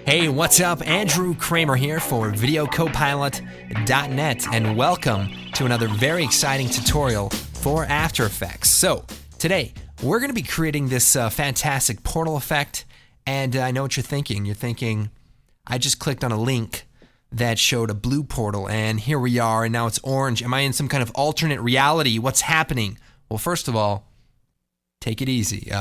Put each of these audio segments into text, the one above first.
Hey, what's up? Andrew Kramer here for videocopilot.net, and welcome to another very exciting tutorial for After Effects. So today we're going to be creating this fantastic portal effect, and I know what you're thinking. You're thinking, I just clicked on a link that showed a blue portal, and here we are, and now it's orange. Am I in some kind of alternate reality? What's happening? Well, first of all, take it easy.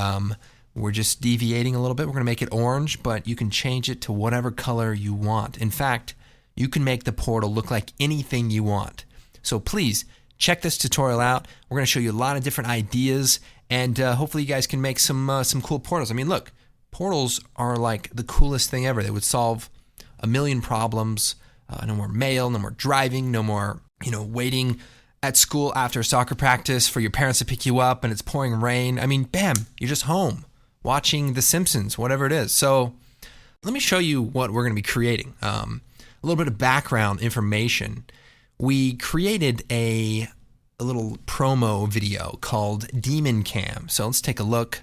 We're just deviating a little bit. We're going to make it orange, but you can change it to whatever color you want. In fact, you can make the portal look like anything you want. So please check this tutorial out. We're going to show you a lot of different ideas, and hopefully you guys can make some cool portals. I mean, look, portals are like the coolest thing ever. They would solve a million problems. No more mail, no more driving, no more, waiting at school after soccer practice for your parents to pick you up and it's pouring rain. I mean, bam, you're just home watching The Simpsons, whatever it is. So let me show you what we're going to be creating. A little bit of background information. We created a little promo video called Demon Cam. So let's take a look.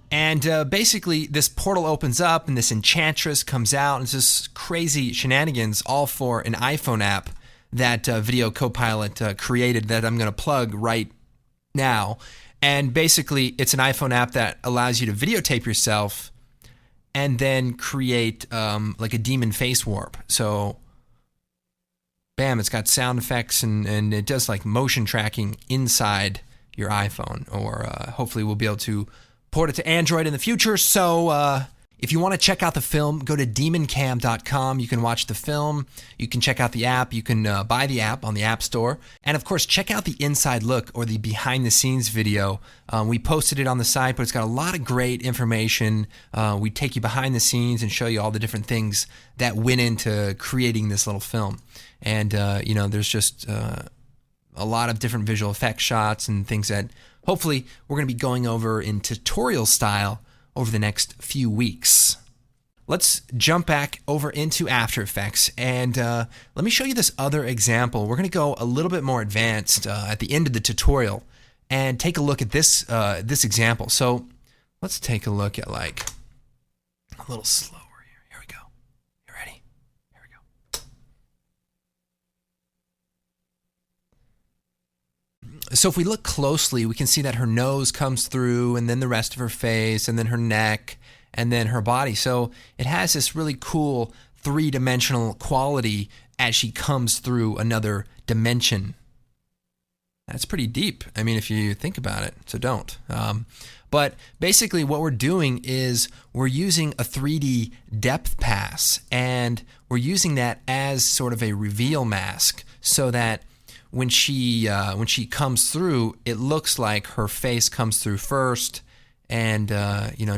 And basically, this portal opens up, and this enchantress comes out, and it's this crazy shenanigans, all for an iPhone app that Video Copilot created that I'm going to plug right now. And basically, it's an iPhone app that allows you to videotape yourself and then create like a demon face warp. So, bam, it's got sound effects, and it does like motion tracking inside your iPhone. Or hopefully we'll be able to port it to Android in the future. So if you want to check out the film, go to demoncam.com. You can watch the film. You can check out the app. You can buy the app on the App Store. And of course, check out the inside look or the behind the scenes video. We posted it on the site, but it's got a lot of great information. We take you behind the scenes and show you all the different things that went into creating this little film. And, there's just a lot of different visual effects shots and things that hopefully we're going to be going over in tutorial style over the next few weeks. Let's jump back over into After Effects, and let me show you this other example. We're going to go a little bit more advanced at the end of the tutorial and take a look at this this example. So let's take a look at like a little slower here. Here we go. You ready? Here we go. So if we look closely, we can see that her nose comes through, and then the rest of her face, and then her neck, and then her body. So it has this really cool three-dimensional quality as she comes through another dimension. That's pretty deep, I mean, if you think about it, so don't. But basically what we're doing is we're using a 3D depth pass, and we're using that as sort of a reveal mask so that when she comes through, it looks like her face comes through first, and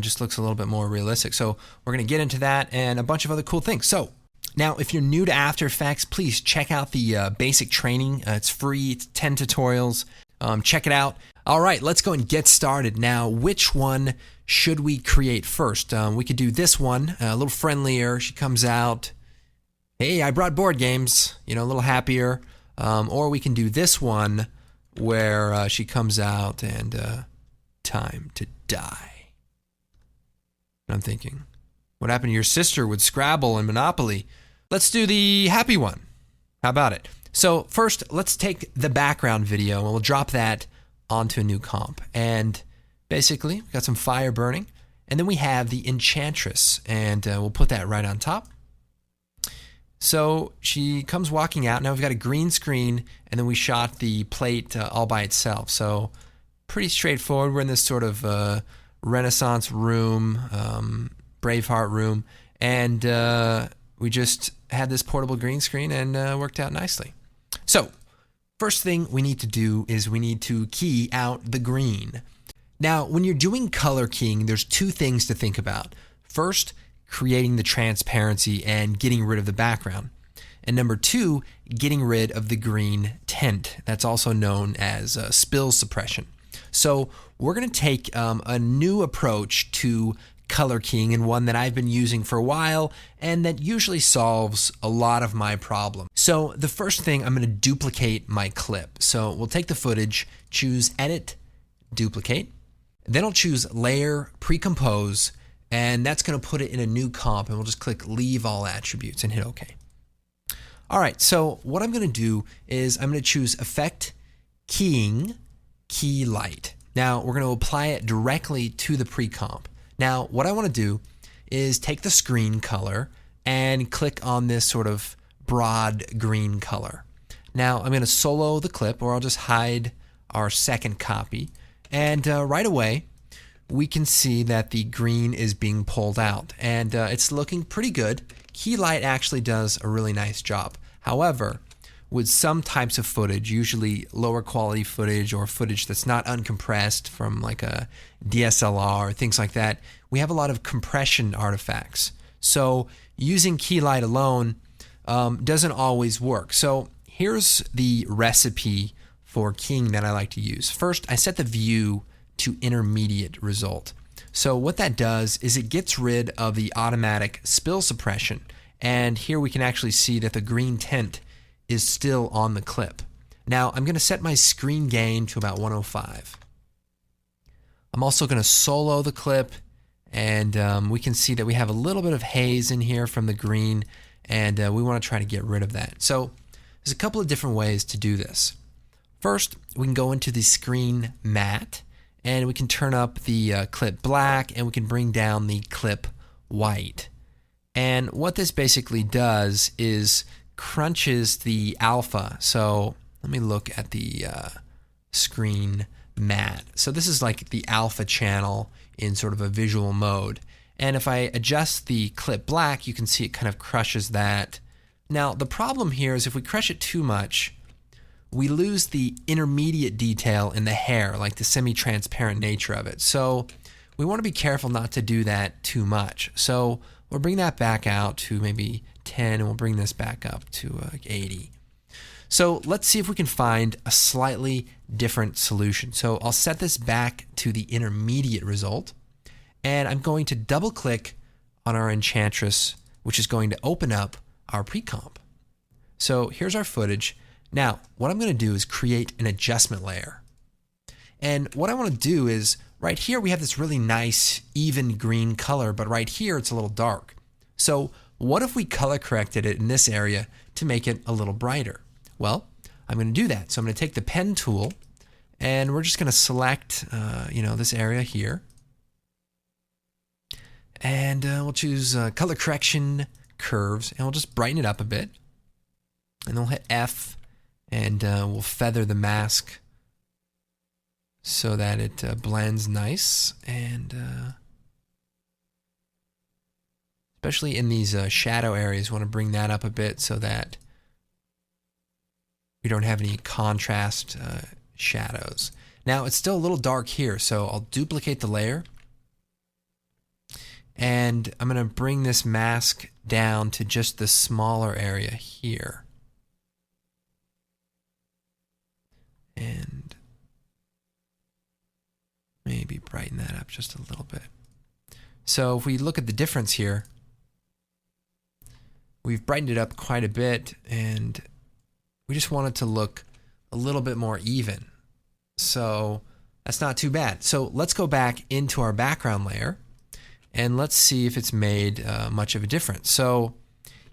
just looks a little bit more realistic. So we're going to get into that and a bunch of other cool things. So now, if you're new to After Effects, please check out the basic training. It's free. It's 10 tutorials. Check it out. All right, let's go and get started. Now, which one should we create first? We could do this one, a little friendlier. She comes out. Hey, I brought board games. A little happier. Or we can do this one where she comes out and time to die. And I'm thinking, what happened to your sister with Scrabble and Monopoly? Let's do the happy one. How about it? So first, let's take the background video and we'll drop that onto a new comp. And basically, we've got some fire burning. And then we have the enchantress, and we'll put that right on top. So she comes walking out. Now we've got a green screen, and then we shot the plate all by itself. So pretty straightforward. We're in this sort of Renaissance room, Braveheart room, and we just had this portable green screen and worked out nicely. So first thing we need to do is we need to key out the green. Now, when you're doing color keying, there's two things to think about. First, creating the transparency and getting rid of the background. And number two, getting rid of the green tint. That's also known as spill suppression. So we're going to take a new approach to color keying, and one that I've been using for a while and that usually solves a lot of my problems. So the first thing, I'm going to duplicate my clip. So we'll take the footage, choose Edit, duplicate. Then I'll choose layer, pre-compose, and that's going to put it in a new comp, and we'll just click leave all attributes and hit OK. All right, so what I'm going to do is I'm going to choose effect, keying, key light. Now we're going to apply it directly to the pre-comp. Now what I want to do is take the screen color and click on this sort of broad green color. Now I'm going to solo the clip, or I'll just hide our second copy, and right away we can see that the green is being pulled out, and it's looking pretty good. Key light actually does a really nice job. However, with some types of footage, usually lower quality footage or footage that's not uncompressed from like a DSLR or things like that, we have a lot of compression artifacts. So using key light alone doesn't always work. So here's the recipe for keying that I like to use. First, I set the view to intermediate result. So what that does is it gets rid of the automatic spill suppression. And here we can actually see that the green tint is still on the clip. Now I'm going to set my screen gain to about 105. I'm also going to solo the clip, and we can see that we have a little bit of haze in here from the green, and we want to try to get rid of that. So there's a couple of different ways to do this. First, we can go into the screen matte, and we can turn up the clip black, and we can bring down the clip white. And what this basically does is crunches the alpha. So let me look at the screen matte. So this is like the alpha channel in sort of a visual mode. And if I adjust the clip black, you can see it kind of crushes that. Now the problem here is if we crush it too much, we lose the intermediate detail in the hair, like the semi-transparent nature of it. So we want to be careful not to do that too much. So we'll bring that back out to maybe 10, and we'll bring this back up to 80. So let's see if we can find a slightly different solution. So I'll set this back to the intermediate result, and I'm going to double click on our Enchantress, which is going to open up our pre-comp. So here's our footage. Now what I'm going to do is create an adjustment layer. And what I want to do is right here we have this really nice even green color, but right here it's a little dark. So what if we color corrected it in this area to make it a little brighter? Well, I'm going to do that. So I'm going to take the pen tool, and we're just going to select this area here. And we'll choose color correction curves, and we'll just brighten it up a bit. And then we'll hit F, and we'll feather the mask so that it blends nice. And especially in these shadow areas, we want to bring that up a bit so that we don't have any contrast shadows. Now it's still a little dark here, so I'll duplicate the layer, and I'm going to bring this mask down to just the smaller area here. And maybe brighten that up just a little bit. So if we look at the difference here, we've brightened it up quite a bit, and we just want it to look a little bit more even. So that's not too bad. So let's go back into our background layer, and let's see if it's made much of a difference. So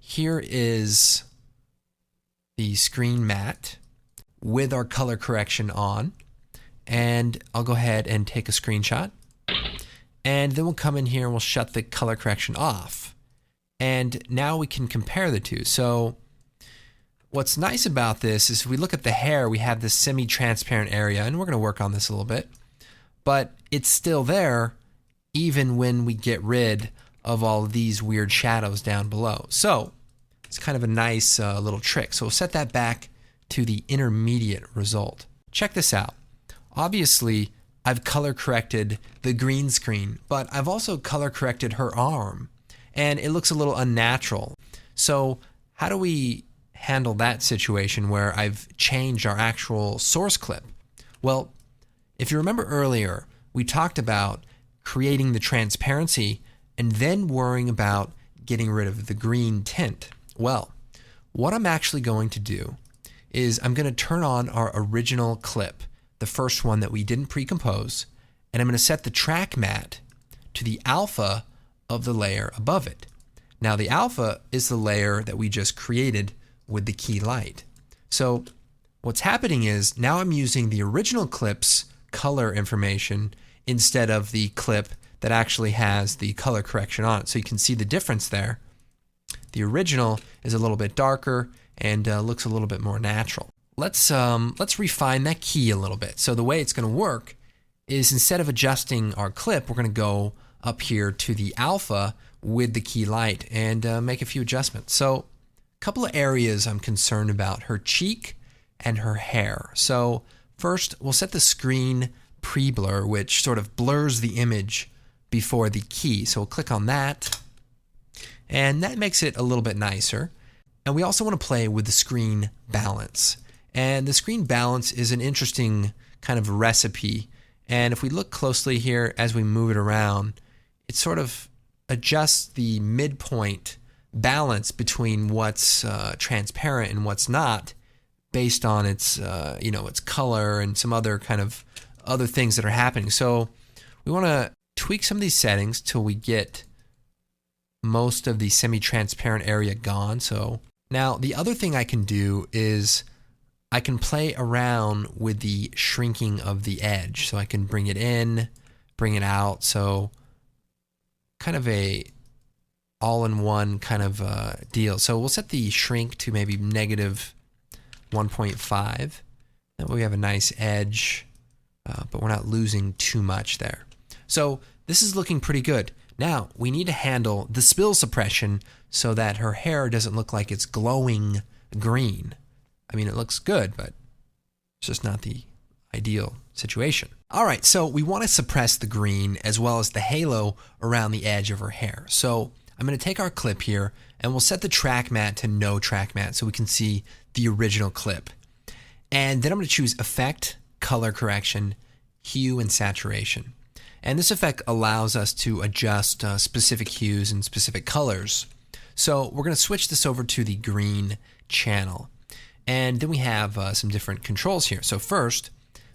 here is the screen matte with our color correction on, and I'll go ahead and take a screenshot, and then we'll come in here and we'll shut the color correction off. And now we can compare the two. So what's nice about this is if we look at the hair, we have this semi-transparent area, and we're going to work on this a little bit, but it's still there even when we get rid of all of these weird shadows down below. So it's kind of a nice little trick. So we'll set that back to the intermediate result. Check this out. Obviously, I've color corrected the green screen, but I've also color corrected her arm, and it looks a little unnatural. So how do we handle that situation where I've changed our actual source clip? Well, if you remember earlier, we talked about creating the transparency and then worrying about getting rid of the green tint. Well, what I'm actually going to do is I'm going to turn on our original clip. the first one that we didn't pre-compose, and I'm going to set the track matte to the alpha of the layer above it. Now the alpha is the layer that we just created with the key light. So what's happening is now I'm using the original clip's color information instead of the clip that actually has the color correction on it. So you can see the difference there. The original is a little bit darker and looks a little bit more natural. Let's refine that key a little bit. So the way it's going to work is instead of adjusting our clip, we're going to go up here to the alpha with the key light and make a few adjustments. So a couple of areas I'm concerned about: her cheek and her hair. So first, we'll set the screen pre-blur, which sort of blurs the image before the key. So we'll click on that, and that makes it a little bit nicer. And we also want to play with the screen balance. And the screen balance is an interesting kind of recipe. And if we look closely here as we move it around, it sort of adjusts the midpoint balance between what's transparent and what's not, based on its its color and some other kind of other things that are happening. So we want to tweak some of these settings till we get most of the semi-transparent area gone. So now the other thing I can do is I can play around with the shrinking of the edge. So I can bring it in, bring it out. So kind of a all-in-one kind of deal. So we'll set the shrink to maybe negative 1.5. That way we have a nice edge, but we're not losing too much there. So this is looking pretty good. Now we need to handle the spill suppression so that her hair doesn't look like it's glowing green. I mean, it looks good, but it's just not the ideal situation. All right, so we want to suppress the green as well as the halo around the edge of her hair. So I'm going to take our clip here and we'll set the track matte to no track matte so we can see the original clip. And then I'm going to choose Effect, Color Correction, Hue, and Saturation. And this effect allows us to adjust specific hues and specific colors. So we're going to switch this over to the green channel. And then we have some different controls here. So first,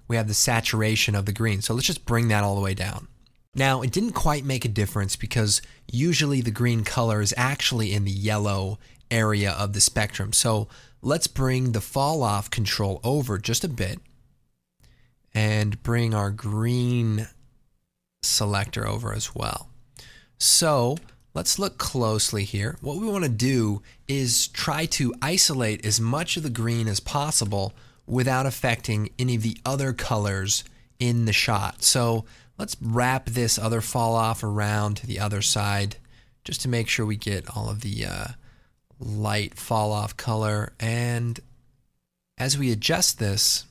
we have the saturation of the green. So let's just bring that all the way down. Now, it didn't quite make a difference because usually the green color is actually in the yellow area of the spectrum. So let's bring the fall off control over just a bit and bring our green selector over as well. So let's look closely here. What we want to do is try to isolate as much of the green as possible without affecting any of the other colors in the shot. So let's wrap this other fall off around to the other side just to make sure we get all of the light fall off color. And as we adjust this,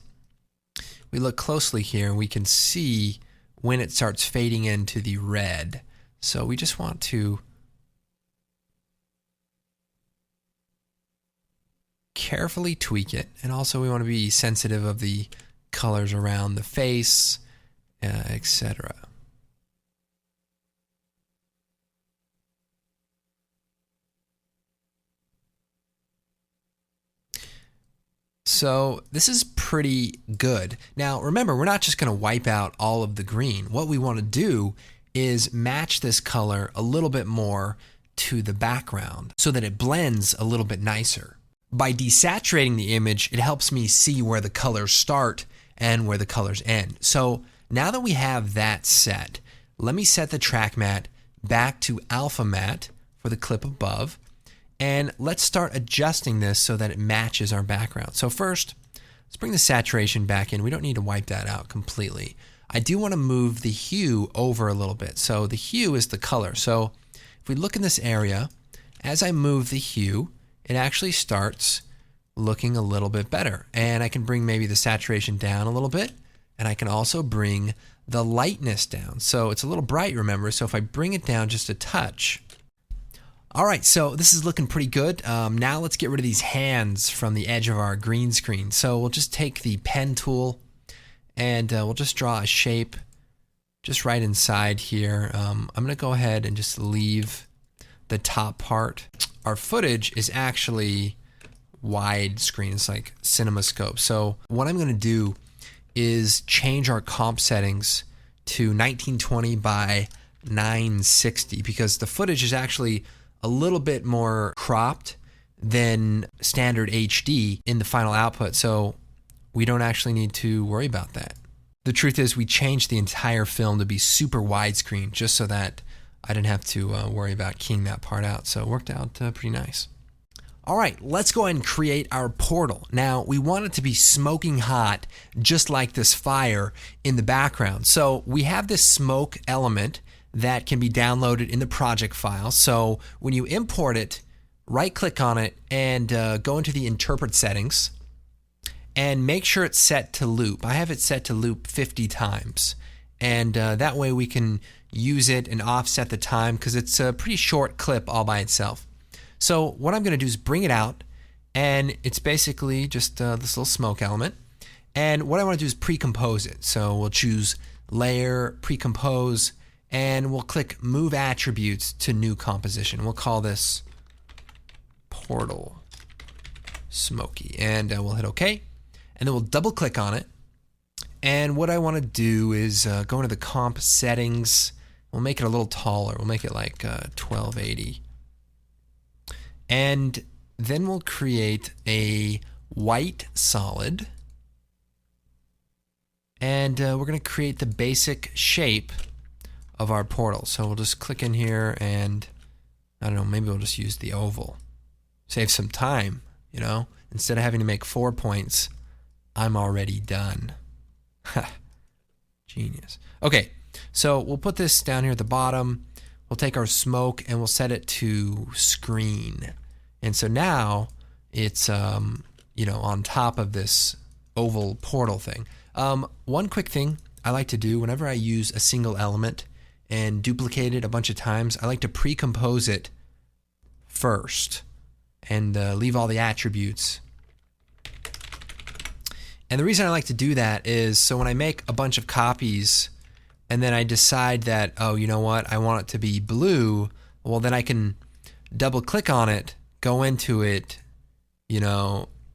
we look closely here and we can see when it starts fading into the red. So we just want to carefully tweak it, and also we want to be sensitive of the colors around the face, etc. So this is pretty good. Now remember, we're not just going to wipe out all of the green. What we want to do is match this color a little bit more to the background so that it blends a little bit nicer. By desaturating the image, it helps me see where the colors start and where the colors end. So now that we have that set, let me set the track matte back to alpha matte for the clip above. And let's start adjusting this so that it matches our background. So first, let's bring the saturation back in. We don't need to wipe that out completely. I do want to move the hue over a little bit. So the hue is the color. So if we look in this area, as I move the hue, it actually starts looking a little bit better. And I can bring maybe the saturation down a little bit, and I can also bring the lightness down. So it's a little bright, remember, so if I bring it down just a touch. All right, so this is looking pretty good. Now let's get rid of these hands from the edge of our green screen. So we'll just take the pen tool and we'll just draw a shape just right inside here. I'm gonna go ahead and just leave the top part. Our footage is actually widescreen. It's like CinemaScope. So what I'm going to do is change our comp settings to 1920 by 960 because the footage is actually a little bit more cropped than standard HD in the final output, so we don't actually need to worry about that. The truth is we changed the entire film to be super widescreen just so that I didn't have to worry about keying that part out, so it worked out pretty nice. All right, let's go ahead and create our portal. Now, we want it to be smoking hot, just like this fire in the background. So we have this smoke element that can be downloaded in the project file. So when you import it, right-click on it and go into the interpret settings and make sure it's set to loop. I have it set to loop 50 times. And that way we can use it and offset the time because it's a pretty short clip all by itself. So what I'm going to do is bring it out, and it's basically just this little smoke element. And what I want to do is pre-compose it. So we'll choose Layer, Pre-compose, and we'll click Move Attributes to New Composition. We'll call this Portal Smokey, and we'll hit OK. And then we'll double-click on it. And what I want to do is go into the comp settings. We'll make it a little taller. We'll make it like 1280. And then we'll create a white solid. And we're going to create the basic shape of our portal. So we'll just click in here and, I don't know, maybe we'll just use the oval. Save some time, you know? Instead of having to make 4 points, I'm already done. Genius. Okay, so we'll put this down here at the bottom. We'll take our smoke and we'll set it to screen. And so now it's on top of this oval portal thing. One quick thing I like to do whenever I use a single element and duplicate it a bunch of times, I like to pre-compose it first and leave all the attributes. And the reason I like to do that is so when I make a bunch of copies and then I decide that, oh, you know what, I want it to be blue, well, then I can double click on it, go into it,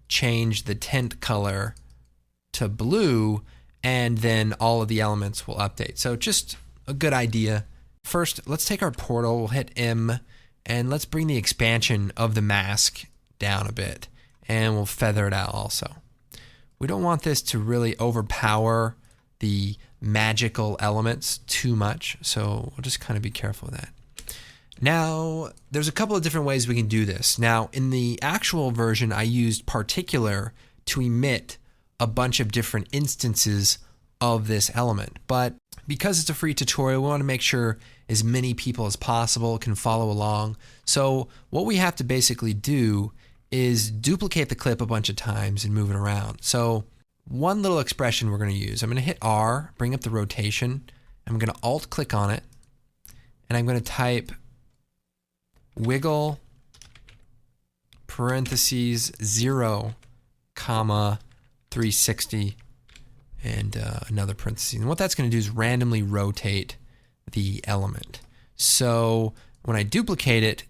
change the tint color to blue, and then all of the elements will update. So just a good idea. First, let's take our portal, we'll hit M, and let's bring the expansion of the mask down a bit, and we'll feather it out also. We don't want this to really overpower the magical elements too much, so we'll just kind of be careful with that. Now, there's a couple of different ways we can do this. Now, in the actual version, I used particular to emit a bunch of different instances of this element. But because it's a free tutorial, we want to make sure as many people as possible can follow along. So what we have to basically do is duplicate the clip a bunch of times and move it around. So one little expression we're going to use, I'm going to hit R, bring up the rotation. I'm going to Alt click on it, and I'm going to type wiggle parentheses 0, comma 360 and another parenthesis. And what that's going to do is randomly rotate the element. So when I duplicate it,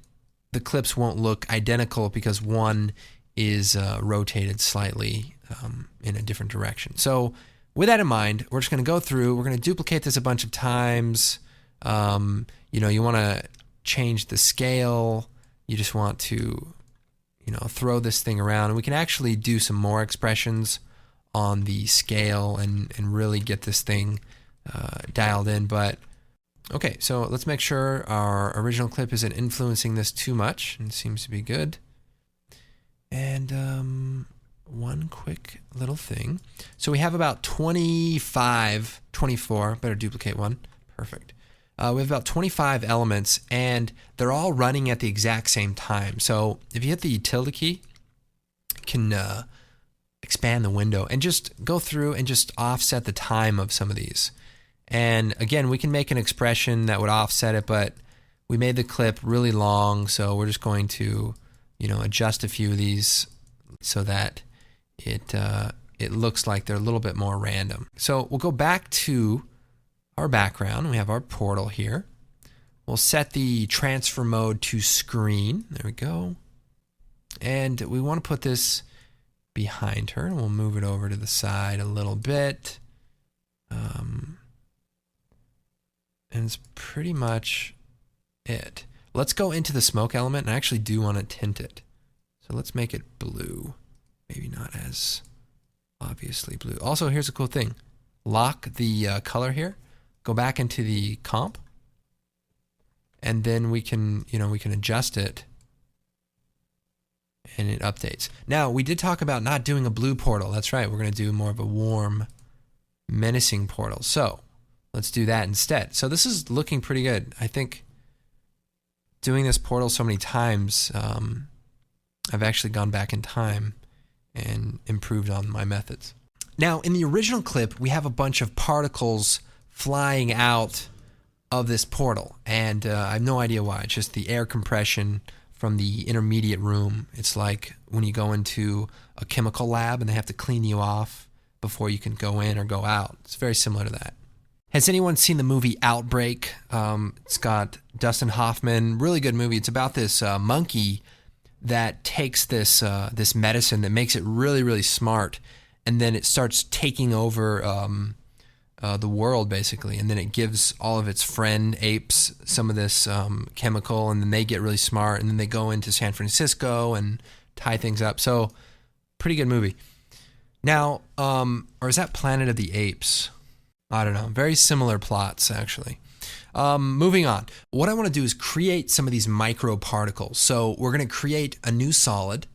the clips won't look identical because one is rotated slightly in a different direction. So with that in mind, we're just going to go through, we're going to duplicate this a bunch of times. You want to change the scale. You just want to, throw this thing around. And we can actually do some more expressions on the scale and really get this thing dialed in. But okay, so let's make sure our original clip isn't influencing this too much, and it seems to be good. And one quick little thing. So we have about 24, better duplicate one, perfect. We have about 25 elements, and they're all running at the exact same time. So if you hit the utility key, you can expand the window and just go through and just offset the time of some of these. And again, we can make an expression that would offset it, but we made the clip really long, so we're just going to, adjust a few of these so that it looks like they're a little bit more random. So we'll go back to our background. We have our portal here. We'll set the transfer mode to screen. There we go. And we want to put this behind her, and we'll move it over to the side a little bit. And it's pretty much it. Let's go into the smoke element, and I actually do want to tint it. So let's make it blue. Maybe not as obviously blue. Also, here's a cool thing. Lock the color here. Go back into the comp. And then we can adjust it. And it updates. Now, we did talk about not doing a blue portal. That's right. We're going to do more of a warm, menacing portal. So let's do that instead. So this is looking pretty good. I think doing this portal so many times, I've actually gone back in time and improved on my methods. Now, in the original clip, we have a bunch of particles flying out of this portal, and I have no idea why. It's just the air compression from the intermediate room. It's like when you go into a chemical lab and they have to clean you off before you can go in or go out. It's very similar to that. Has anyone seen the movie Outbreak? It's got Dustin Hoffman. Really good movie. It's about this monkey that takes this medicine that makes it really, really smart, and then it starts taking over the world, basically, and then it gives all of its friend apes some of this chemical, and then they get really smart, and then they go into San Francisco and tie things up. So, pretty good movie. Now, or is that Planet of the Apes? I don't know. Very similar plots, actually. Moving on. What I want to do is create some of these microparticles. So we're going to create a new solid,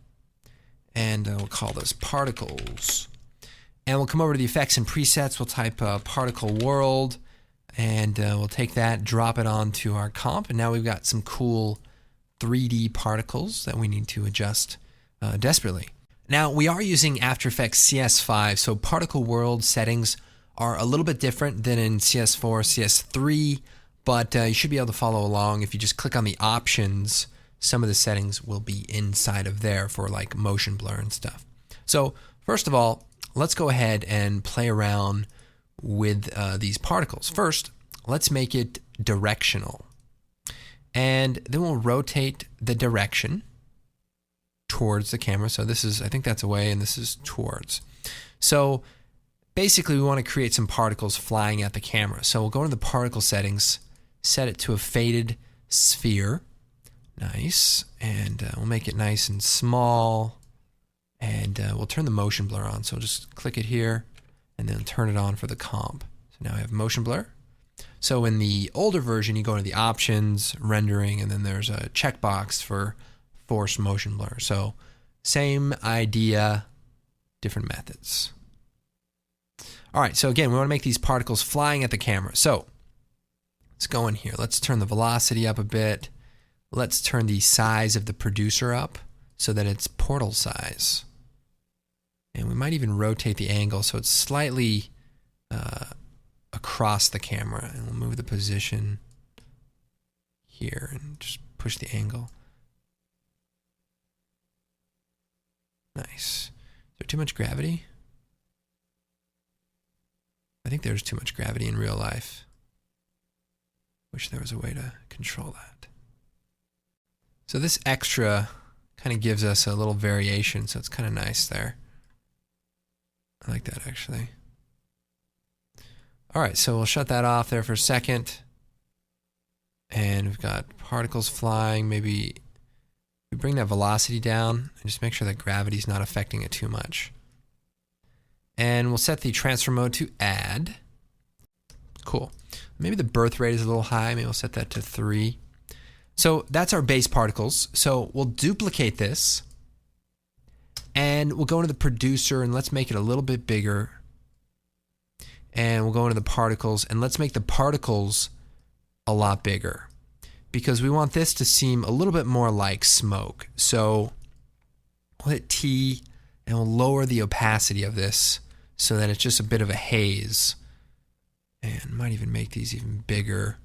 and we'll call this particles. And we'll come over to the effects and presets. We'll type particle world, and we'll take that, drop it onto our comp, and now we've got some cool 3D particles that we need to adjust desperately. Now, we are using After Effects CS5, so particle world settings are a little bit different than in CS4, CS3, but you should be able to follow along. If you just click on the options, some of the settings will be inside of there for like motion blur and stuff. So first of all, let's go ahead and play around with these particles. First, let's make it directional. And then we'll rotate the direction towards the camera. So this is, I think that's away, and this is towards. So basically, we want to create some particles flying at the camera. So we'll go into the particle settings, set it to a faded sphere. Nice. And we'll make it nice and small. And we'll turn the motion blur on. So just click it here and then turn it on for the comp. So now we have motion blur. So in the older version, you go into the options, rendering, and then there's a checkbox for force motion blur. So same idea, different methods. All right, so again, we want to make these particles flying at the camera. So let's go in here. Let's turn the velocity up a bit. Let's turn the size of the producer up so that it's portal size. And we might even rotate the angle so it's slightly across the camera. And we'll move the position here and just push the angle. Nice. Is there too much gravity? I think there's too much gravity in real life. Wish there was a way to control that. So this extra kind of gives us a little variation, so it's kind of nice there. I like that, actually. All right, so we'll shut that off there for a second. And we've got particles flying. Maybe we bring that velocity down and just make sure that gravity's not affecting it too much. And we'll set the transfer mode to add. Cool. Maybe the birth rate is a little high. Maybe we'll set that to 3. So that's our base particles. So we'll duplicate this. And we'll go into the producer and let's make it a little bit bigger. And we'll go into the particles and let's make the particles a lot bigger. Because we want this to seem a little bit more like smoke. So we'll hit T and we'll lower the opacity of this so that it's just a bit of a haze. And might even make these even bigger.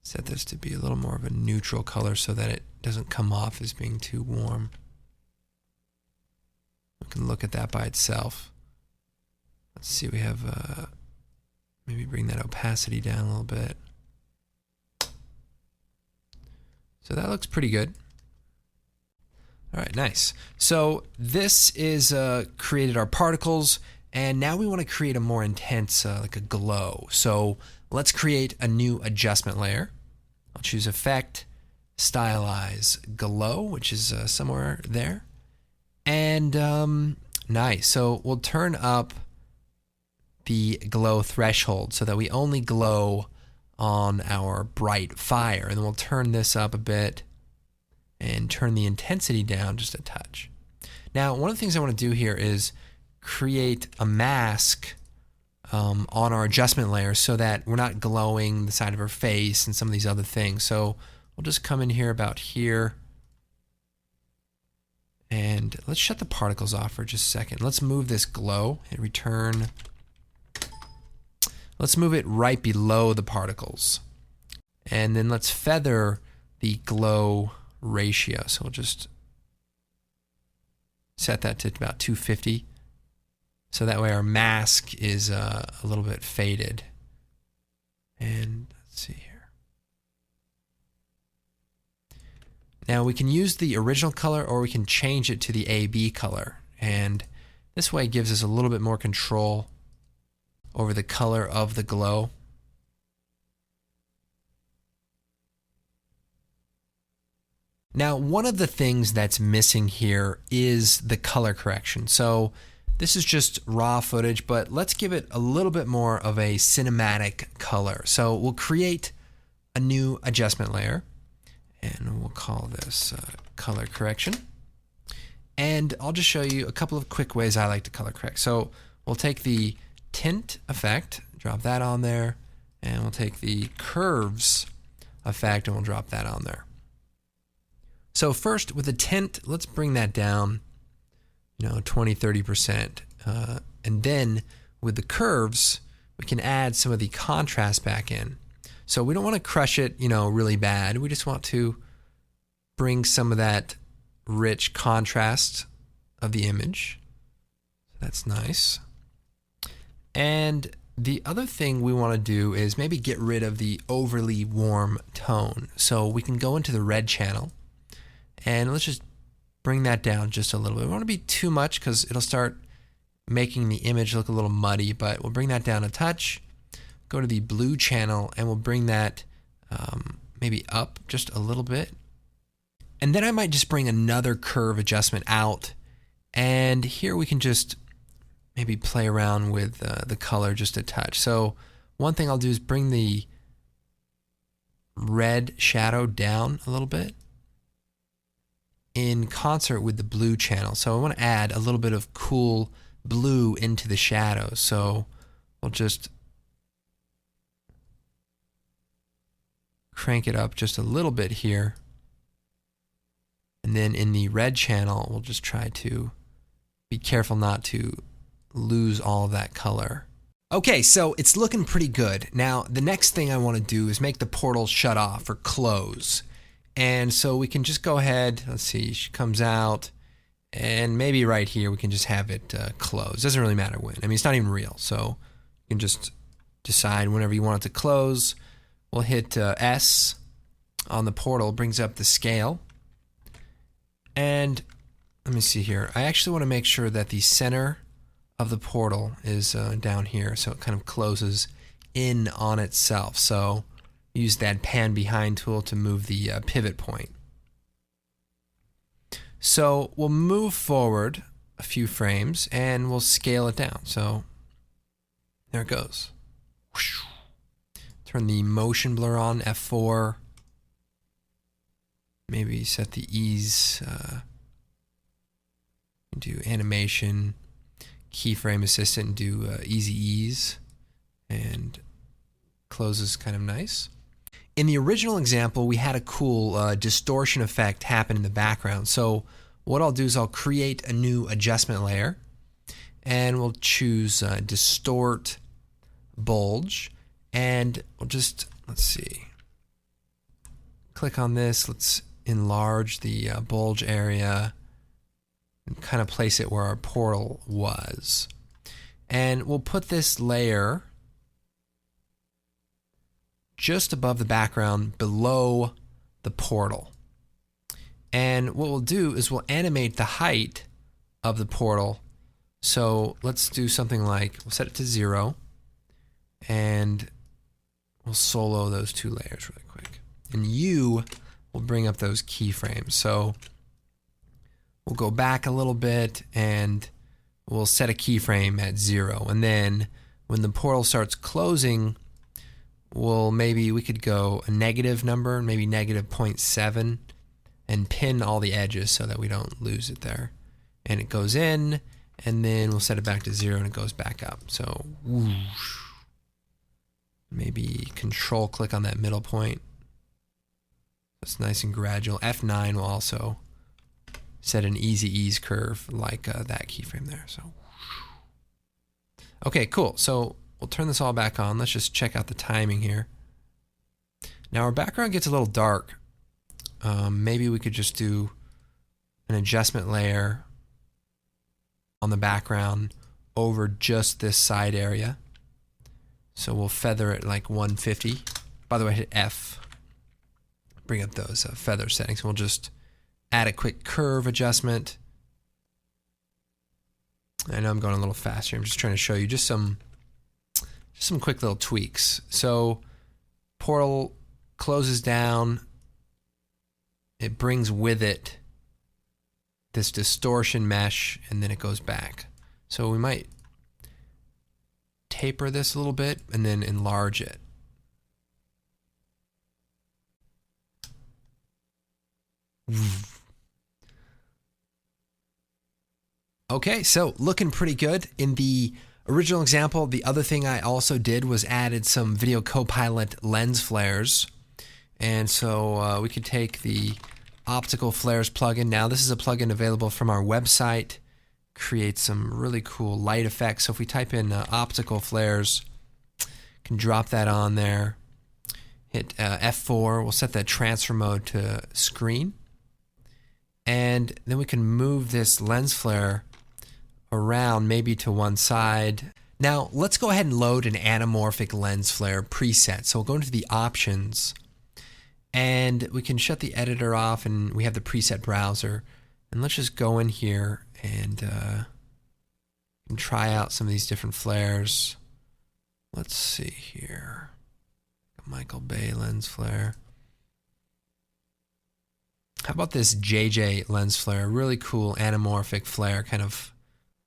Set this to be a little more of a neutral color so that it doesn't come off as being too warm. We can look at that by itself. Let's see, we have, maybe bring that opacity down a little bit. So that looks pretty good. All right, nice. So this is created our particles, and now we want to create a more intense, like a glow. So let's create a new adjustment layer. I'll choose Effect, Stylize, Glow, which is somewhere there. And nice. So we'll turn up the glow threshold so that we only glow on our bright fire. And then we'll turn this up a bit and turn the intensity down just a touch. Now, one of the things I want to do here is create a mask on our adjustment layer so that we're not glowing the side of her face and some of these other things. So we'll just come in here about here. And let's shut the particles off for just a second. Let's move this glow, hit return. Let's move it right below the particles. And then let's feather the glow ratio. So we'll just set that to about 250. So that way our mask is a little bit faded. And let's see here. Now we can use the original color or we can change it to the AB color. And this way it gives us a little bit more control over the color of the glow. Now, one of the things that's missing here is the color correction. So this is just raw footage, but let's give it a little bit more of a cinematic color. So we'll create a new adjustment layer, and we'll call this color correction. And I'll just show you a couple of quick ways I like to color correct. So we'll take the tint effect, drop that on there, and we'll take the curves effect and we'll drop that on there. So first with the tint, let's bring that down, 20-30%. And then with the curves, we can add some of the contrast back in. So we don't want to crush it, really bad. We just want to bring some of that rich contrast of the image. That's nice. And the other thing we want to do is maybe get rid of the overly warm tone. So we can go into the red channel and let's just bring that down just a little bit. We don't want to be too much because it'll start making the image look a little muddy, but we'll bring that down a touch. Go to the blue channel and we'll bring that maybe up just a little bit. And then I might just bring another curve adjustment out. And here we can just maybe play around with the color just a touch. So one thing I'll do is bring the red shadow down a little bit in concert with the blue channel. So I want to add a little bit of cool blue into the shadows. So we'll just crank it up just a little bit here. And then in the red channel, we'll just try to be careful not to lose all of that color. Okay, so it's looking pretty good. Now, the next thing I want to do is make the portal shut off or close. And so we can just go ahead, let's see, she comes out, and maybe right here we can just have it close. Doesn't really matter when. I mean, it's not even real, so you can just decide whenever you want it to close. We'll hit S on the portal, brings up the scale. And let me see here. I actually want to make sure that the center of the portal is down here, so it kind of closes in on itself. So use that pan behind tool to move the pivot point. So we'll move forward a few frames and we'll scale it down. So there it goes. Turn the motion blur on, F4. Maybe set the ease, do animation, keyframe assistant, and do easy ease, and closes kind of nice. In the original example, we had a cool distortion effect happen in the background. So what I'll do is I'll create a new adjustment layer, and we'll choose Distort Bulge, and we'll just, let's see, click on this, let's enlarge the bulge area and kind of place it where our portal was. And we'll put this layer just above the background below the portal. And what we'll do is we'll animate the height of the portal. So let's do something like, we'll set it to 0, and we'll solo those 2 layers really quick. And U will bring up those keyframes. So we'll go back a little bit and we'll set a keyframe at 0. And then when the portal starts closing, we could go a negative number, maybe negative 0.7, and pin all the edges so that we don't lose it there. And it goes in, and then we'll set it back to 0 and it goes back up. So whoosh. Maybe control click on that middle point. That's nice and gradual. F9 will also set an easy ease curve like that keyframe there. So, okay, cool. So we'll turn this all back on. Let's just check out the timing here. Now our background gets a little dark. Maybe we could just do an adjustment layer on the background over just this side area. So we'll feather it like 150. By the way, hit F. Bring up those feather settings. We'll just add a quick curve adjustment. I know I'm going a little faster. I'm just trying to show you just some quick little tweaks. So portal closes down. It brings with it this distortion mesh, and then it goes back. So we might taper this a little bit and then enlarge it. Okay, so looking pretty good. In the original example, the other thing I also did was added some Video Copilot lens flares. And so we could take the optical flares plugin. Now this is a plugin available from our website. Creates some really cool light effects. So if we type in optical flares, can drop that on there. Hit F4. We'll set that transfer mode to screen. And then we can move this lens flare around maybe to one side. Now let's go ahead and load an anamorphic lens flare preset. So we'll go into the options and we can shut the editor off, and we have the preset browser. And let's just go in here and try out some of these different flares. Let's see here. Michael Bay lens flare. How about this JJ lens flare? Really cool anamorphic flare, kind of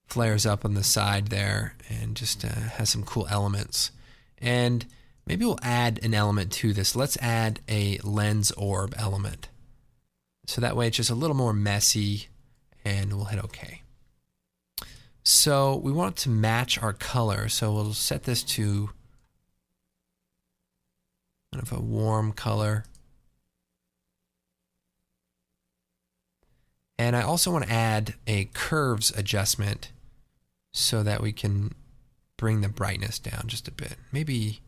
flares up on the side there and just has some cool elements. And maybe we'll add an element to this. Let's add a lens orb element. So that way it's just a little more messy, and we'll hit OK. So we want it to match our color, so we'll set this to kind of a warm color. And I also want to add a curves adjustment so that we can bring the brightness down just a bit. Maybe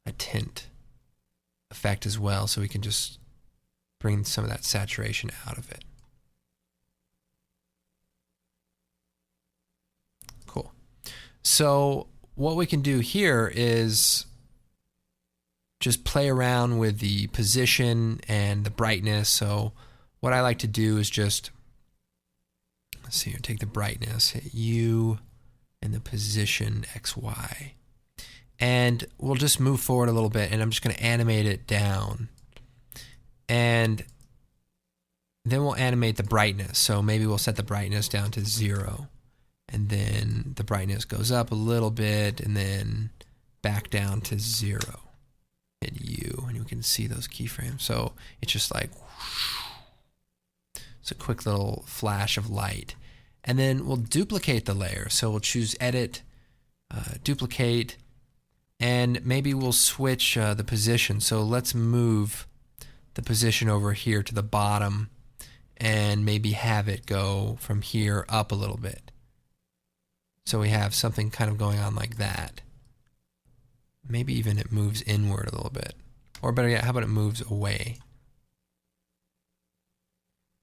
a tint effect as well, so we can just bring some of that saturation out of it. Cool. So what we can do here is just play around with the position and the brightness. So what I like to do is just, let's see here, take the brightness, hit U, and the position XY. And we'll just move forward a little bit, and I'm just going to animate it down. And then we'll animate the brightness. So maybe we'll set the brightness down to 0. And then the brightness goes up a little bit, and then back down to 0. Hit U, and you can see those keyframes. So it's just like, whoosh. It's a quick little flash of light. And then we'll duplicate the layer. So we'll choose Edit, Duplicate, and maybe we'll switch the position. So let's move the position over here to the bottom and maybe have it go from here up a little bit. So we have something kind of going on like that. Maybe even it moves inward a little bit. Or better yet, how about it moves away?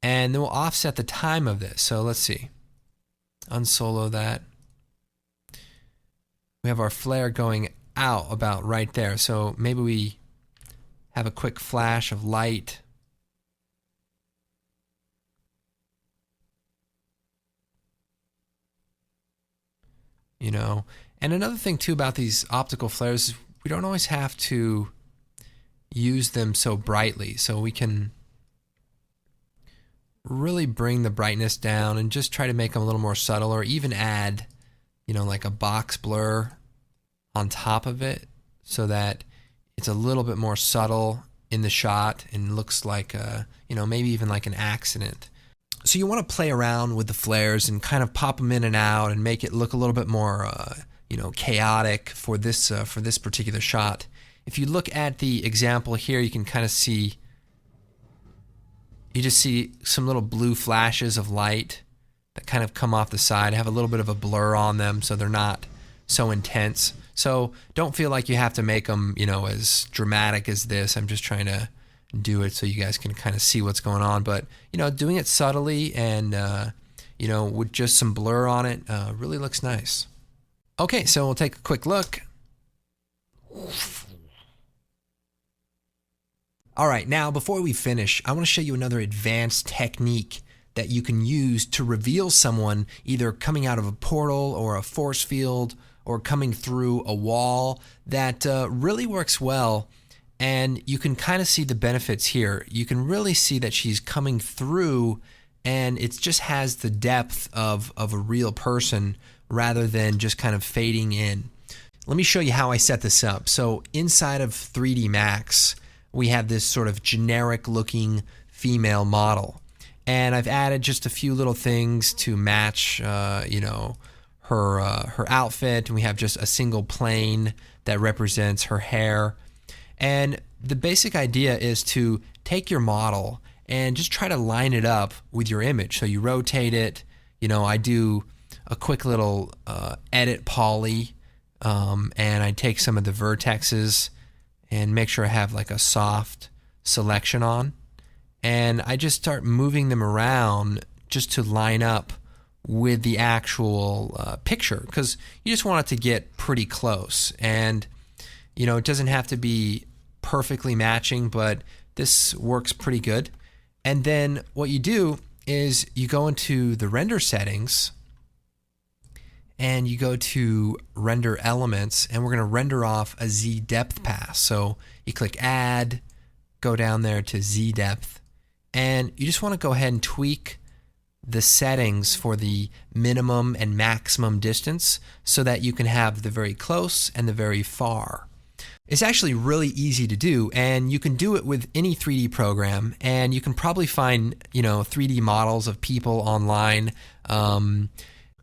And then we'll offset the time of this. So let's see. Unsolo that. We have our flare going out about right there. So maybe we have a quick flash of light. you know. And another thing too about these optical flares is we don't always have to use them so brightly. So we can really bring the brightness down and just try to make them a little more subtle, or even add, you know, like a box blur on top of it so that it's a little bit more subtle in the shot and looks like you know, maybe even like an accident. So you want to play around with the flares and kind of pop them in and out and make it look a little bit more you know, chaotic for this particular shot. If you look at the example here, you can kind of see, you just see some little blue flashes of light that kind of come off the side, have a little bit of a blur on them so they're not so intense. So don't feel like you have to make them, you know, as dramatic as this. I'm just trying to do it so you guys can kind of see what's going on. But, you know, doing it subtly and, you know, with just some blur on it really looks nice. Okay, so we'll take a quick look. All right, now before we finish, I want to show you another advanced technique that you can use to reveal someone either coming out of a portal or a force field or coming through a wall that really works well. And you can kind of see the benefits here. You can really see that she's coming through and it just has the depth of a real person rather than just kind of fading in. Let me show you how I set this up. So inside of 3D Max, we have this sort of generic looking female model. And I've added just a few little things to match, you know, her outfit. And we have just a single plane that represents her hair. And the basic idea is to take your model and just try to line it up with your image. So you rotate it. You know, I do a quick little edit poly, and I take some of the vertexes and make sure I have like a soft selection on. And I just start moving them around just to line up with the actual picture, because you just want it to get pretty close. And, you know, it doesn't have to be perfectly matching, but this works pretty good. And then what you do is you go into the render settings and you go to render elements, and we're going to render off a Z depth pass. So you click add, go down there to Z depth, and you just want to go ahead and tweak the settings for the minimum and maximum distance so that you can have the very close and the very far. It's actually really easy to do, and you can do it with any 3D program, and you can probably find, you know, 3D models of people online.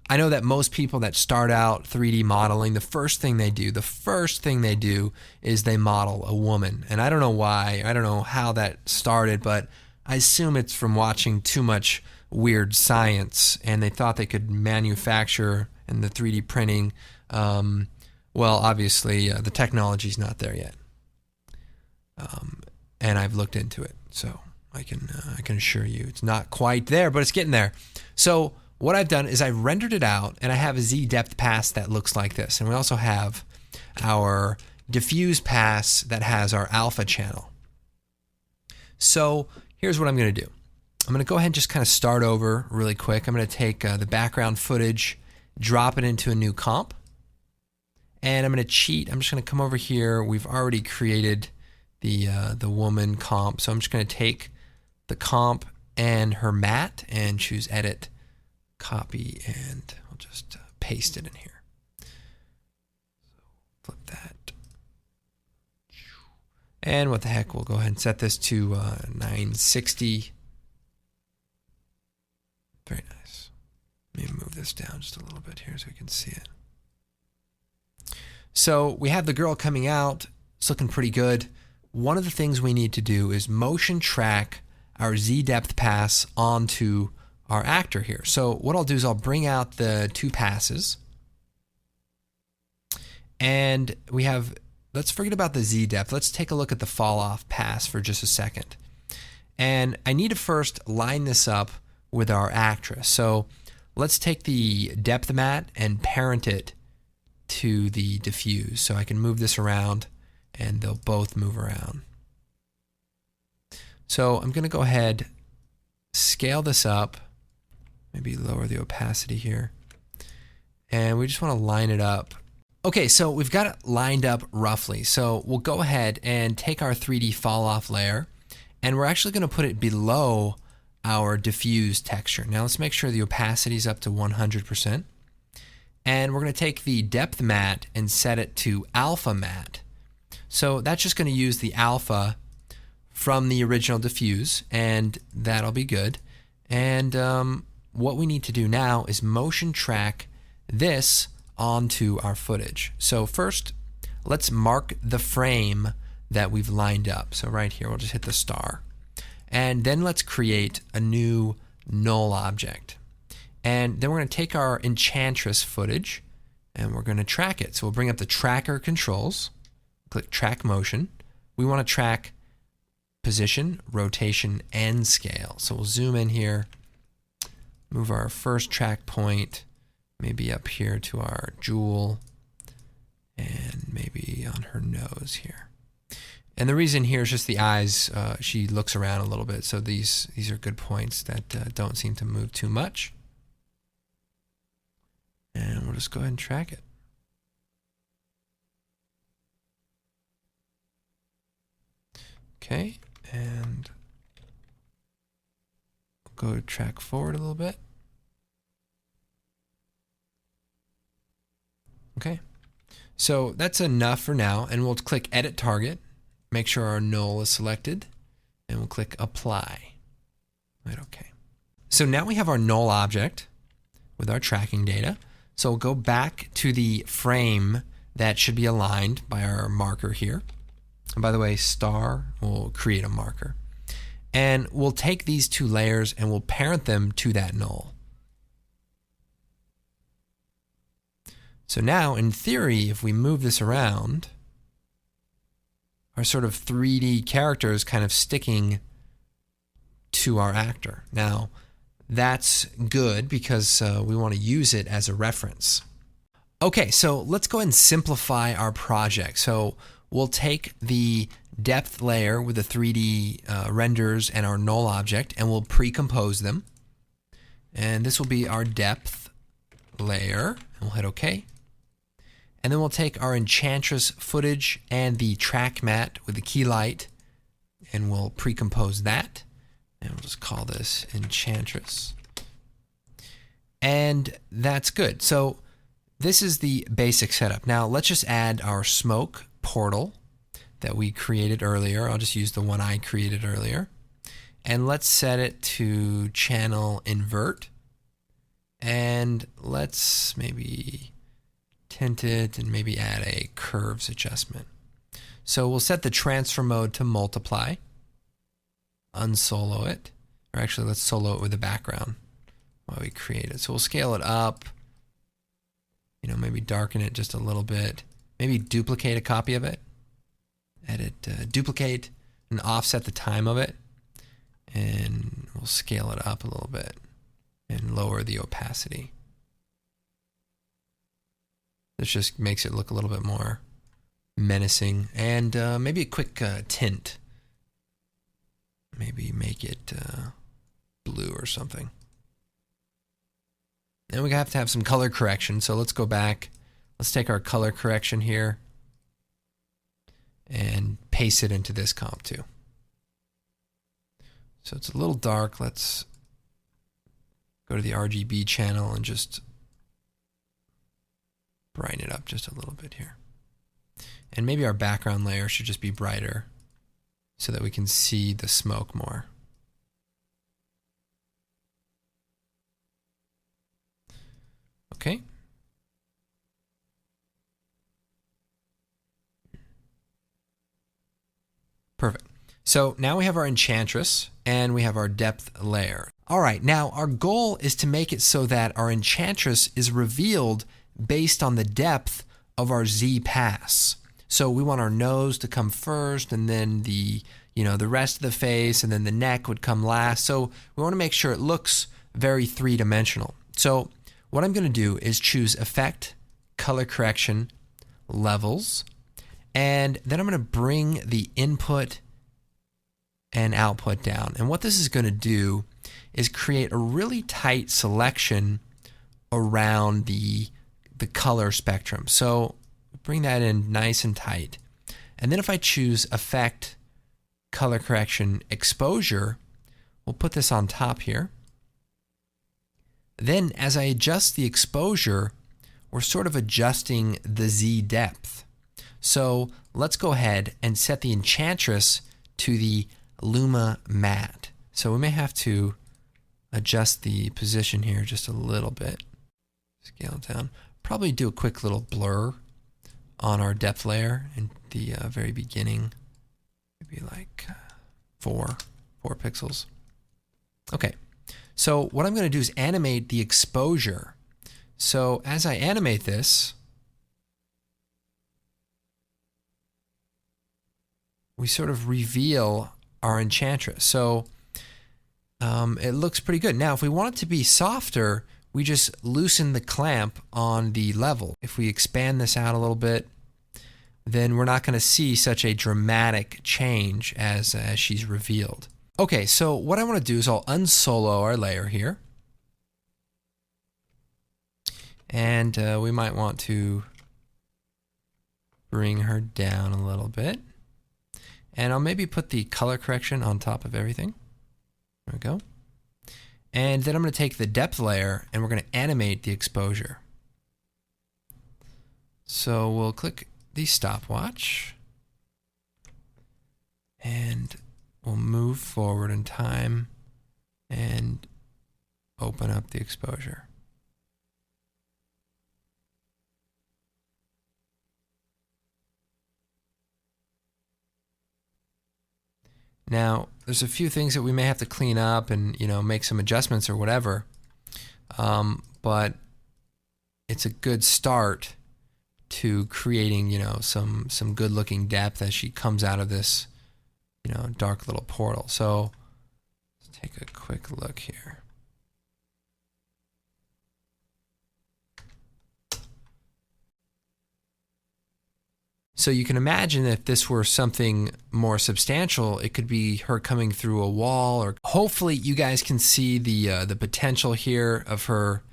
I know that most people that start out 3D modeling, the first thing they do is they model a woman. And I don't know why, I don't know how that started, but I assume it's from watching too much weird science, and they thought they could manufacture in the 3D printing. Well, obviously, the technology's not there yet, and I've looked into it, so I can assure you it's not quite there, but it's getting there. So what I've done is I rendered it out, and I have a Z depth pass that looks like this, and we also have our diffuse pass that has our alpha channel. So here's what I'm going to do. I'm going to go ahead and just kind of start over really quick. I'm going to take the background footage, drop it into a new comp. And I'm going to cheat. I'm just going to come over here. We've already created the woman comp. So I'm just going to take the comp and her matte and choose edit, copy, and I'll just paste it in here. So flip that. And what the heck, we'll go ahead and set this to 960. Very nice. Let me move this down just a little bit here so we can see it. So we have the girl coming out. It's looking pretty good. One of the things we need to do is motion track our Z depth pass onto our actor here. So what I'll do is I'll bring out the two passes. And we have, let's forget about the Z depth. Let's take a look at the fall off pass for just a second. And I need to first line this up with our actress. So let's take the depth matte and parent it to the diffuse. So I can move this around and they'll both move around. So I'm going to go ahead, scale this up, maybe lower the opacity here, and we just want to line it up. Okay, so we've got it lined up roughly. So we'll go ahead and take our 3D fall off layer, and we're actually going to put it below our diffuse texture. Now let's make sure the opacity is up to 100%. And we're going to take the depth matte and set it to alpha matte. So that's just going to use the alpha from the original diffuse, and that'll be good. And what we need to do now is motion track this onto our footage. So first, let's mark the frame that we've lined up. So right here, we'll just hit the star. And then let's create a new null object. And then we're going to take our Enchantress footage and we're going to track it. So we'll bring up the tracker controls, click track motion. We want to track position, rotation, and scale. So we'll zoom in here, move our first track point maybe up here to our jewel, and maybe on her nose here. And the reason here is just the eyes. She looks around a little bit, so these are good points that don't seem to move too much. And we'll just go ahead and track it. Okay, and we'll go track forward a little bit. Okay, so that's enough for now, and we'll click Edit Target, make sure our null is selected, and we'll click Apply. Right, okay. So now we have our null object with our tracking data. So we'll go back to the frame that should be aligned by our marker here. And by the way, star will create a marker. And we'll take these two layers and we'll parent them to that null. So now, in theory, if we move this around, our sort of 3D character is kind of sticking to our actor. Now, that's good because we want to use it as a reference. Okay, so let's go ahead and simplify our project. So we'll take the depth layer with the 3D renders and our null object, and we'll pre-compose them. And this will be our depth layer, and we'll hit OK. And then we'll take our Enchantress footage and the track matte with the key light, and we'll pre-compose that. And we'll just call this Enchantress. And that's good. So this is the basic setup. Now let's just add our smoke portal that we created earlier. I'll just use the one I created earlier. And let's set it to channel invert. And let's maybe tint it and maybe add a curves adjustment. So we'll set the transfer mode to multiply. Unsolo it. Or actually, let's solo it with the background while we create it. So we'll scale it up. You know, maybe darken it just a little bit. Maybe duplicate a copy of it. Edit, duplicate, and offset the time of it. And we'll scale it up a little bit and lower the opacity. This just makes it look a little bit more menacing. And maybe a quick tint. Maybe make it blue or something. And we have to have some color correction. So let's go back. Let's take our color correction here and paste it into this comp too. So it's a little dark. Let's go to the RGB channel and just brighten it up just a little bit here. And maybe our background layer should just be brighter so that we can see the smoke more. Okay. Perfect. So now we have our Enchantress and we have our depth layer. All right, now our goal is to make it so that our Enchantress is revealed based on the depth of our Z pass. So we want our nose to come first, and then the rest of the face, and then the neck would come last. So we want to make sure it looks very three-dimensional. So what I'm going to do is choose Effect, Color Correction, Levels, and then I'm going to bring the input and output down. And what this is going to do is create a really tight selection around the the color spectrum. So bring that in nice and tight. And then if I choose Effect, Color Correction, Exposure, we'll put this on top here. Then as I adjust the exposure, we're sort of adjusting the Z depth. So let's go ahead and set the Enchantress to the Luma Matte. So we may have to adjust the position here just a little bit. Scale it down. Probably do a quick little blur on our depth layer in the very beginning. Maybe like 4 pixels. Okay. So what I'm going to do is animate the exposure. So as I animate this, we sort of reveal our Enchantress. So it looks pretty good. Now, if we want it to be softer, we just loosen the clamp on the level. If we expand this out a little bit, then we're not going to see such a dramatic change as she's revealed. Okay, so what I want to do is I'll unsolo our layer here. And we might want to bring her down a little bit. And I'll maybe put the color correction on top of everything. There we go. And then I'm going to take the depth layer and we're going to animate the exposure. So we'll click the stopwatch. And we'll move forward in time and open up the exposure. Now, there's a few things that we may have to clean up and, make some adjustments or whatever. But it's a good start to creating, some good looking depth as she comes out of this, dark little portal. So let's take a quick look here. So you can imagine if this were something more substantial, it could be her coming through a wall, or hopefully you guys can see the potential here of her,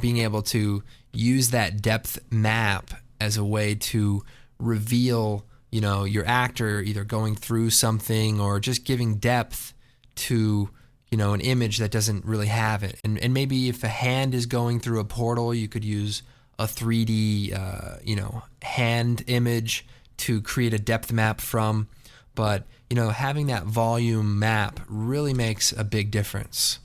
being able to use that depth map as a way to reveal, your actor either going through something or just giving depth to, an image that doesn't really have it. And maybe if a hand is going through a portal, you could use a 3D, hand image to create a depth map from. But, having that volume map really makes a big difference.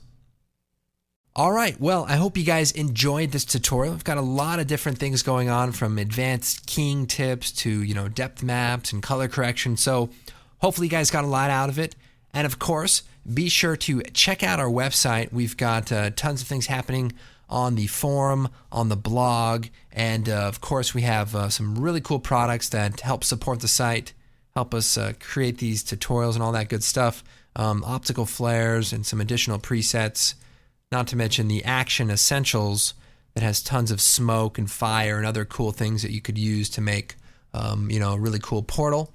All right, well, I hope you guys enjoyed this tutorial. We've got a lot of different things going on, from advanced keying tips to, depth maps and color correction. So hopefully you guys got a lot out of it. And of course, be sure to check out our website. We've got tons of things happening on the forum, on the blog, and of course we have some really cool products that help support the site, help us create these tutorials and all that good stuff, optical flares and some additional presets, not to mention the Action Essentials that has tons of smoke and fire and other cool things that you could use to make a really cool portal.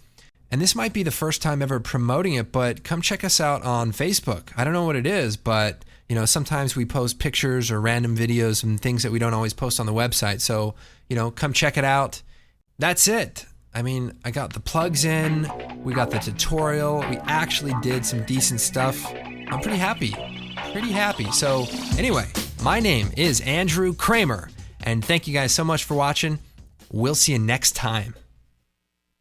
And this might be the first time ever promoting it, but come check us out on Facebook. I don't know what it is, but sometimes we post pictures or random videos and things that we don't always post on the website. So, come check it out. That's it. I mean, I got the plugs in, we got the tutorial, we actually did some decent stuff. I'm pretty happy. So anyway, my name is Andrew Kramer, and thank you guys so much for watching. We'll see you next time.